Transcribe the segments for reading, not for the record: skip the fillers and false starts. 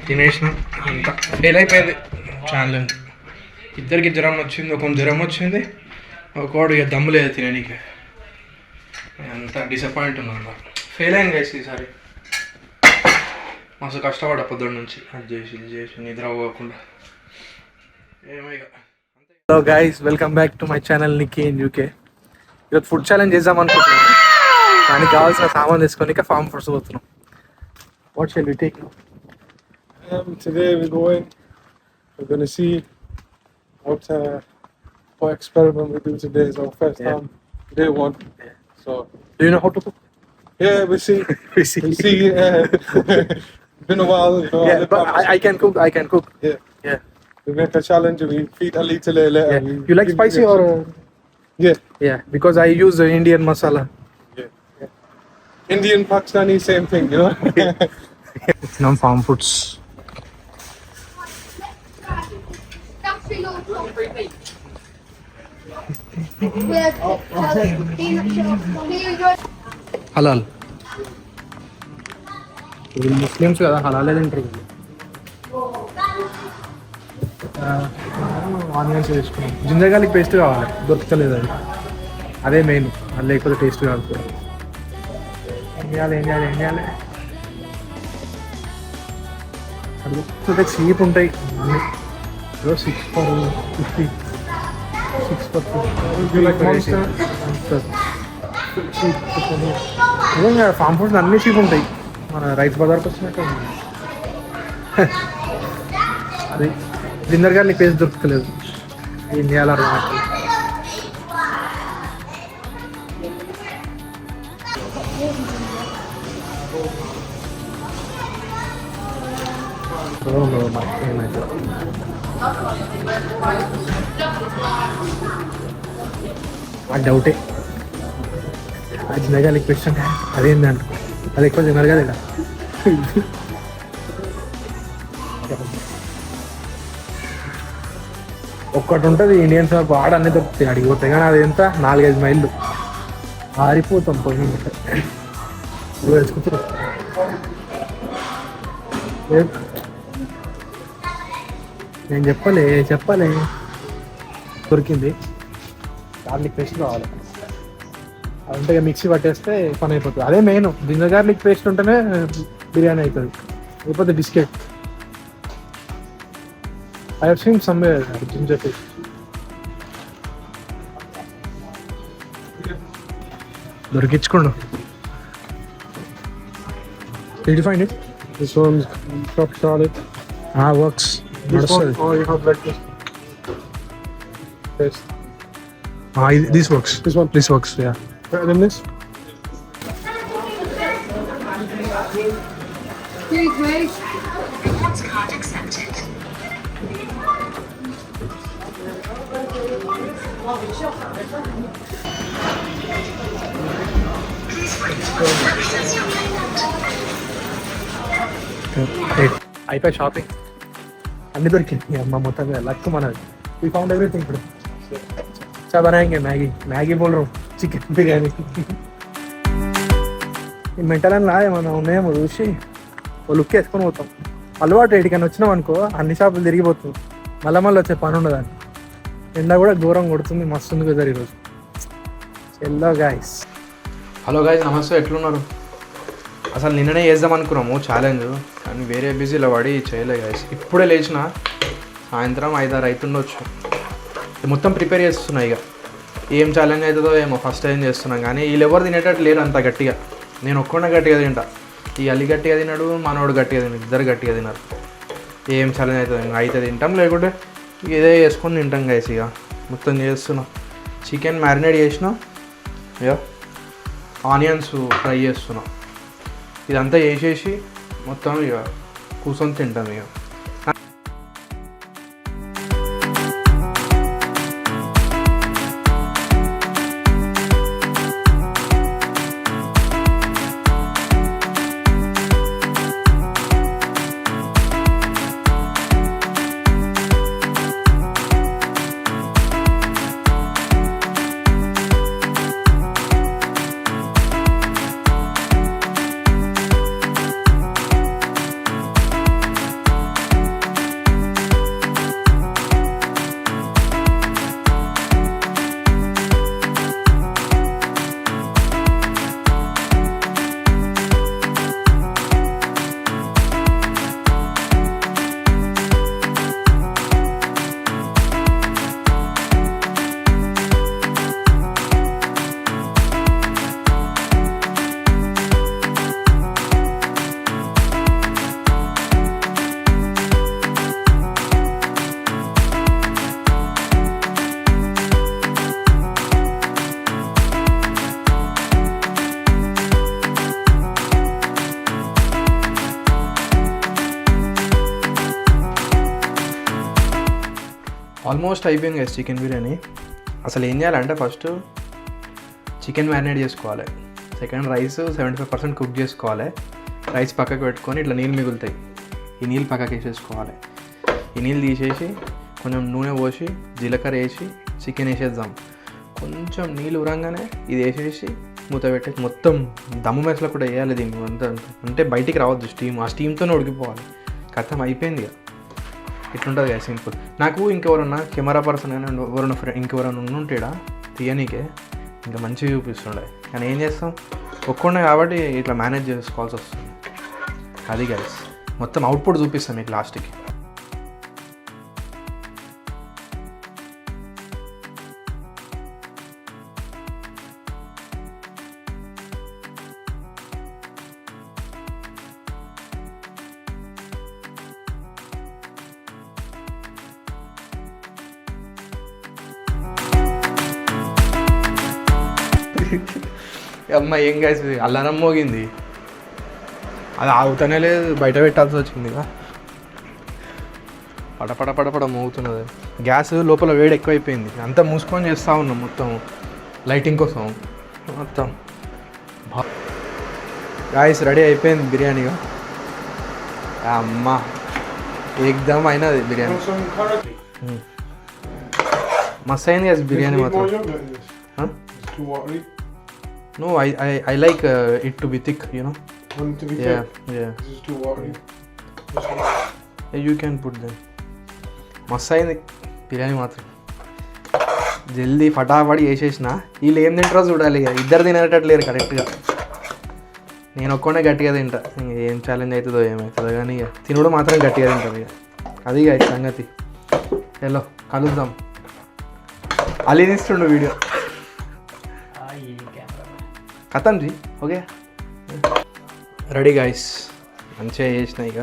తినేసిన అంతా ఫెయిల్ అయిపోయింది ఛాలెంజ్. ఇద్దరికి జ్వరం వచ్చింది, ఒక జ్వరం వచ్చింది, ఒకడు ఇక దమ్ము లేదు తినడానికి. అంత డిసప్పాయింట్ ఉన్నాను. ఫెయిల్ అయింది గైస్ ఈసారి. మస్తు కష్టపడ్డా పొద్దున్న నుంచి, అది చేసి ఇది చేసి నిద్ర అవ్వకుండా ఏమో ఇక. Hello guys, welcome back to my channel Nikki in UK. ఈరోజు ఫుడ్ ఛాలెంజ్ చేద్దాం అనుకుంటున్నాను. దానికి కావాల్సిన సామాన్ తీసుకొని ఇక ఫామ్ ఫుడ్స్ పోతున్నాం. What shall we take? Today we're going to see what experiment we do today. Is our first time, day one. Yeah. So, Do you know how to cook? yeah, we see. We see. We see. Been a while. You know, Yeah, but I can cook. I can cook. Yeah. Yeah. We make a challenge. We feed a little. Yeah. You like spicy or? Yeah. Yeah, because I use Indian masala. Yeah. Indian, Pakistani, same thing. You know. It's non farm foods. హలాల్. ఇది Muslims కదా, హలాలే తింటారు. Onions వేసుకున్నాం. Ginger garlic paste కావాలి, దొరకలేదు అది. అదే main, అది లేకపోతే టేస్ట్ కాదు. ఏం చేయాలి అది చీప్ ఉంటాయి అన్నీ. 6 for 50, 6 for 50. నిజంగా ఫామ్ ఫుడ్స్ అన్నీ చీప్ ఉంటాయి. మన రైస్ బజార్కి వచ్చినట్టు అది. జింజర్ గార్లిక్ పేస్ట్ దొరకలేదు. ఏం చేయాలి అర్థం కావట్లేదు. ఆ డౌటే. అది జింజర్ గార్లిక్ పేస్ట్ అంటే అదేందంట, అది ఎక్కువ తిన్నారు కదా ఇలా. ఒక్కటి ఉంటుంది ఇండియన్స్ వాడు అన్నీ దొరుకుతాయి, అడిగి పోతాయి. కానీ అది ఎంత 4-5 మైళ్ళు ఆరిపోతాం. పోయి వేసుకుంటారు. నేను చెప్పలే దొరికింది. గార్లిక్ పేస్ట్ కావాలి. అదంటే మిక్సీ పట్టేస్తే పని అయిపోతుంది. అదే మెయిన్. జింజర్ గార్లిక్ పేస్ట్ ఉంటేనే బిర్యానీ అవుతుంది, లేకపోతే biscuit. I have seen somewhere ginger paste. దొరికించుకోండు. Did you find it? This one's chopped garlic. Works. This one, oh, you have like this. Paste. This works. This one. This works, yeah. Better than this? Rewards card accepted. Please wait while we process your payment. అయిపోయి shopping అన్ని దొరికింది. అమ్మ మొత్తం luck మనది. We found everything. ఇప్పుడు अच्छा बनाएंगे Maggi बोल रहा हूँ, चिकन बिरयानी. ఈ మెంటలని లాగే మనం ఉన్నాయేమో చూసి ఓ లుక్ వేసుకొని పోతాం. అలవాటు ఎడికని వచ్చినాం అనుకో, అన్ని షాపులు తిరిగిపోతుంది. మళ్ళీ వచ్చే పని ఉండదని. ఎండ కూడా ఘోరం కొడుతుంది, మస్తు ఉంది కదా ఈరోజు. Hello guys. నమస్తే, ఎట్లున్నారు? అసలు నిన్ననే చేద్దాం అనుకున్నాము ఛాలెంజ్, కానీ వేరే బిజీలో పడి చేయలే గాయస్. ఇప్పుడే లేచిన, సాయంత్రం 5-6 అవుతుండొచ్చు. మొత్తం ప్రిపేర్ చేస్తున్నా. ఇక ఏం ఛాలెంజ్ అవుతుందో ఏమో, ఫస్ట్ టైం చేస్తున్నాం. కానీ వీళ్ళు ఎవరు తినేటట్టు లేరు అంత గట్టిగా. నేను ఒక్కడే గట్టిగా తింటా. ఈ అల్లి గట్టిగా తిన్నాడు, మనోడు గట్టిగా తిన్నాడు, ఇద్దరు గట్టిగా తిన్నారు. ఏం ఛాలెంజ్ అవుతుంది అయితే తింటాం, లేకుంటే ఇదే చేసుకొని తింటాం గైస్. ఇక మొత్తం చేస్తున్నా. చికెన్ మ్యారినేట్ చేసిన, ఇక ఆనియన్స్ ఫ్రై చేస్తున్నా. ఇదంతా చేసేసి మొత్తం ఇక కూర్చొని తింటాం. ఇక ఆల్మోస్ట్ అయిపోయింది కదా చికెన్ బిర్యానీ. అసలు ఏం చేయాలంటే ఫస్ట్ చికెన్ మ్యారినేట్ చేసుకోవాలి, సెకండ్ రైస్ 75% కుక్ చేసుకోవాలి, రైస్ పక్కకు పెట్టుకొని ఇట్లా నీళ్ళు మిగులుతాయి, ఈ నీళ్ళు పక్కకి వేసేసుకోవాలి. ఈ నీళ్ళు తీసేసి కొంచెం నూనె పోసి జీలకర్ర వేసి చికెన్ వేసేద్దాం. కొంచెం నీళ్ళు ఉరంగానే ఇది వేసేసి మూత పెట్టేసి మొత్తం దమ్ము మెస్లో కూడా వేయాలి దీన్ని అంతా, అంటే బయటికి రావద్దు స్టీమ్, ఆ స్టీమ్తోనే ఉడికిపోవాలి. కథం అయిపోయింది ఇక. ఇట్లుంటుంది కదా సింపుల్. నాకు ఇంకెవరన్నా కెమెరా పర్సన్ కానీ ఎవరన్నా ఇంకెవరన్నా ఉండుంటాడా తీయనీకే ఇంకా మంచిగా చూపిస్తుండే, కానీ ఏం చేస్తాం ఒక్కడే కాబట్టి ఇట్లా మేనేజ్ చేసుకోవాల్సి వస్తుంది. అది గైస్ మొత్తం అవుట్పుట్ చూపిస్తాం మీకు లాస్ట్కి. అమ్మ ఏం గైస్ అల్లారం మోగింది, అది ఆగుతానే లేదు, బయట పెట్టాల్సి వచ్చింది ఇక. పడపడ పడపడ మోగుతున్నది. గ్యాస్ లోపల వేడి ఎక్కువైపోయింది, అంతా మూసుకొని చేస్తూ ఉన్నాం మొత్తం లైటింగ్ కోసం మొత్తం. గాయస్ రెడీ అయిపోయింది బిర్యానీగా. అమ్మ ఏకదమ్ అయినది బిర్యానీ, మస్తు అయింది కదా బిర్యానీ మాత్రం. No, I like it to be thick, you know. Want it to be Yeah, thick? yeah. This is too watery. Yeah, you can put them. మస్తు అయింది బిర్యానీ మాత్రం, జల్దీ ఫటాఫడి వేసేసిన. వీళ్ళు ఏం తింటారో చూడాలి ఇక, ఇద్దరు తినేటట్లేరు కరెక్ట్గా. నేను ఒక్కడే గట్టిగా తింటా, ఏం ఛాలెంజ్ అవుతుందో ఏమవుతుందో కానీ ఇక తినడం మాత్రం గట్టిగా తింటుంది ఇక. అది ఇక సంగతి. హలో కలుద్దాం. అలీ తీస్తుండు వీడియో ఖతం జీ. ఓకే రెడీ గాయస్, మంచిగా చేసిన ఇక.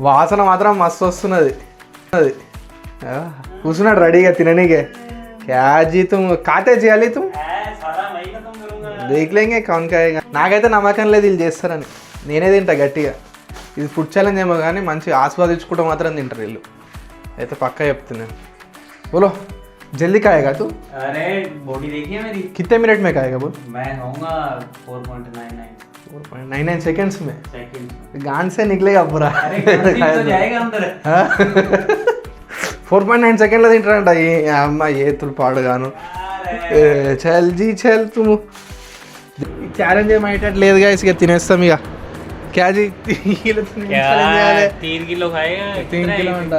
వాసన మాత్రం మస్తు వస్తున్నది. అది కూర్చున్నాడు రెడీగా తిననీకే. క్యాజీ తుమ్ కాతే చేయాలి తుమ్ దేఖలేంగే కౌన్ కాయేగా. నాకైతే నమ్మకం లేదు వీళ్ళు చేస్తారని, నేనే తింటా గట్టిగా. ఇది ఫుడ్ ఛాలెంజ్ ఏమో కానీ మంచిగా ఆస్వాదించుకుంటూ మాత్రం తింటారు వీళ్ళు, అయితే పక్కా చెప్తున్నాను. बोलो जल्दी खाएगा तू? अरे बॉडी देखिए मेरी, कितने मिनट में खाएगा बोल? मैं खाऊंगा 4.99 सेकंड्स में सेकंड। गांड से निकलेगा पूरा. अरे तो जाएगा अंदर. 4.9 సెకండ్ల తింటారంట ఈ అమ్మ ఏతులు పాడుగాను. చల్ జీ చల్ తుమ్. ఛాలెంజ్ ఏమయ్యేటట్లేదు గాయస్, ఇక తినేస్తాం ఇక. క్యాజీ 3 किलो खाएगा. 3 किलो అంట.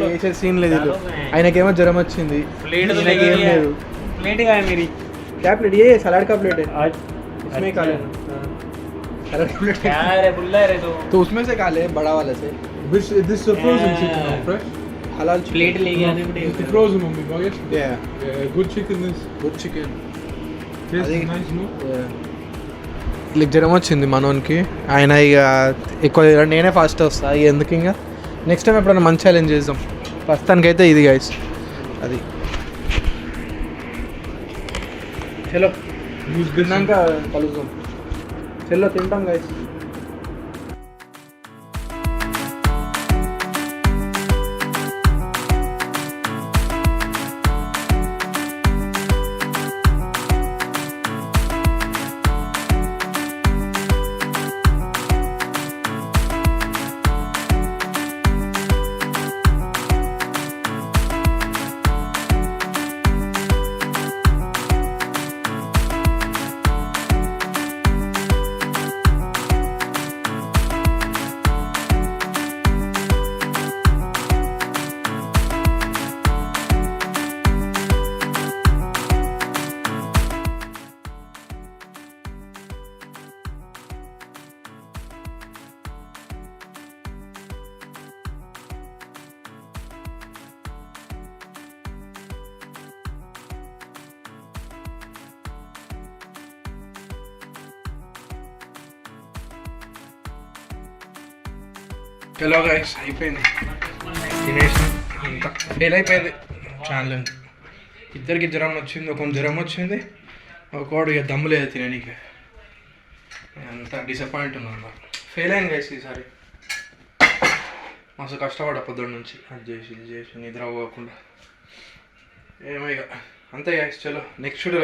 వేసే సీన్ లేదు. ఆయనకేమో జ్వరం వచ్చింది. प्लेट तो ఈయనకి ఏం లేదు. प्लेट का है मेरी. क्या प्लेट? ये सलाद का प्लेट है. आज इसमें खा लेना. सलाद का प्लेट क्या रे बुल्ला रे तो उसमें से खा ले बड़ा वाले से. This is a frozen chicken, or fresh? हलाल प्लेट लेके आने It's the पड़ेगा. frozen one we got. Yeah, Good chicken this. good chicken. Tastes nice, no? వీళ్ళకి జ్వరం వచ్చింది మనోనికి. ఆయన ఇక ఎక్కువ నేనే ఫాస్ట్ వస్తా ఇక, ఎందుకు ఇంకా నెక్స్ట్ టైం ఎప్పుడైనా మంచి ఛాలెంజ్ చేద్దాం. ప్రస్తుతానికైతే ఇది గైస్. అది చలో తిన్నాక కలుద్దాం. చలో తింటాం గైస్. హలో గైస్ అయిపోయింది, తినేసి అంతా ఫెయిల్ అయిపోయింది ఛాలెంజ్. ఇద్దరికి జ్వరం వచ్చింది, ఒక జ్వరం వచ్చింది, ఒకడు ఇక దమ్ము లేదు తిననీకి. అంత డిసప్పాయింట్ ఉన్నాను. ఫెయిల్ అయింది గైస్ ఈసారి. మస్తు కష్టపడ్డా పొద్దున్న నుంచి, అది చేసి ఇది చేసి నిద్ర పోకుండా. ఏమో ఇక అంతే గైస్, చలో నెక్స్ట్ వీడియో